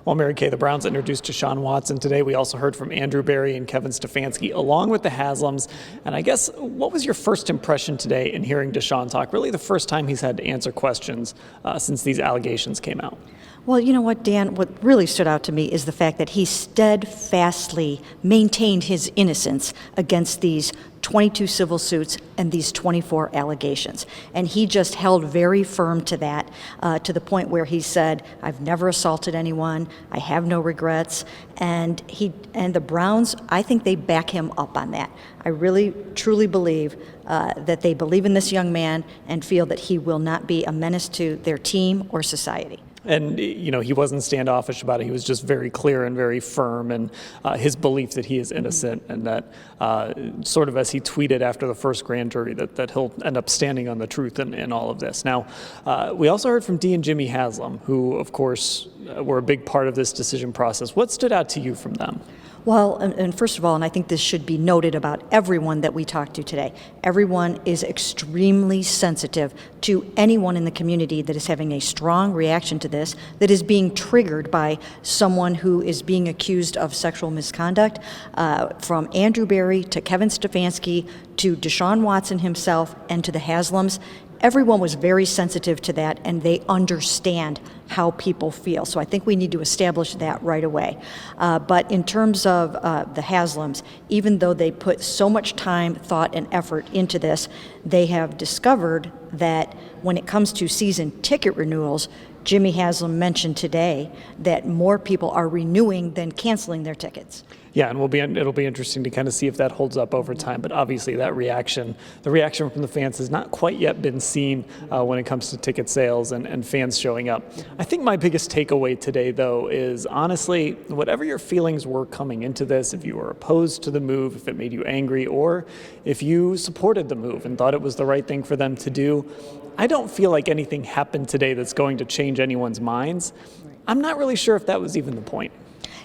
Well, Mary Kay, the Browns introduced Deshaun Watson today. We also heard from Andrew Berry and Kevin Stefanski, along with the Haslams. And I guess, what was your first impression today in hearing Deshaun talk? Really the first time he's had to answer questions since these allegations came out. Well, you know what, Dan, what really stood out to me is the fact that he steadfastly maintained his innocence against these 22 civil suits and these 24 allegations. And he just held very firm to that, to the point where he said, I've never assaulted anyone, I have no regrets. And the Browns, I think they back him up on that. I really, truly believe that they believe in this young man and feel that he will not be a menace to their team or society. And, you know, he wasn't standoffish about it. He was just very clear and very firm in his belief that he is innocent, and that sort of as he tweeted after the first grand jury, that he'll end up standing on the truth in all of this. Now, we also heard from Dee and Jimmy Haslam, who, of course, were a big part of this decision process. What stood out to you from them? Well, and first of all, and I think this should be noted about everyone that we talked to today, everyone is extremely sensitive to anyone in the community that is having a strong reaction to this, that is being triggered by someone who is being accused of sexual misconduct, from Andrew Berry to Kevin Stefanski to Deshaun Watson himself and to the Haslams. Everyone was very sensitive to that, and they understand how people feel. So I think we need to establish that right away. But in terms of the Haslams, even though they put so much time, thought, and effort into this, they have discovered that when it comes to season ticket renewals, Jimmy Haslam mentioned today that more people are renewing than canceling their tickets. Yeah, and it'll be interesting to kind of see if that holds up over time. But obviously, the reaction from the fans has not quite yet been seen when it comes to ticket sales and fans showing up. I think my biggest takeaway today, though, is honestly, whatever your feelings were coming into this, if you were opposed to the move, if it made you angry, or if you supported the move and thought it was the right thing for them to do, I don't feel like anything happened today that's going to change anyone's minds. I'm not really sure if that was even the point.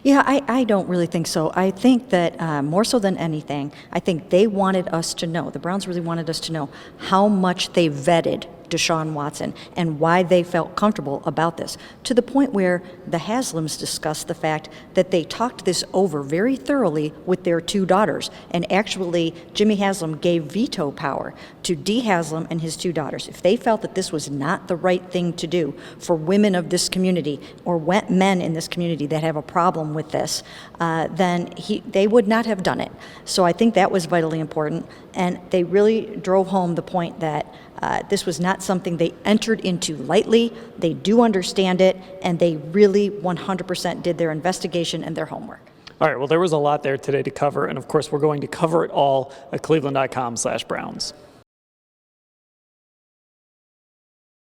Yeah, I don't really think so. I think that more so than anything, I think they wanted us to know, the Browns really wanted us to know how much they vetted Deshaun Watson and why they felt comfortable about this, to the point where the Haslams discussed the fact that they talked this over very thoroughly with their two daughters. And actually, Jimmy Haslam gave veto power to Dee Haslam and his two daughters. If they felt that this was not the right thing to do for women of this community or men in this community that have a problem with this, then they would not have done it. So I think that was vitally important. And they really drove home the point that this was not something they entered into lightly. They do understand it, and they really 100% did their investigation and their homework. All right, well, there was a lot there today to cover, and of course, we're going to cover it all at cleveland.com/Browns.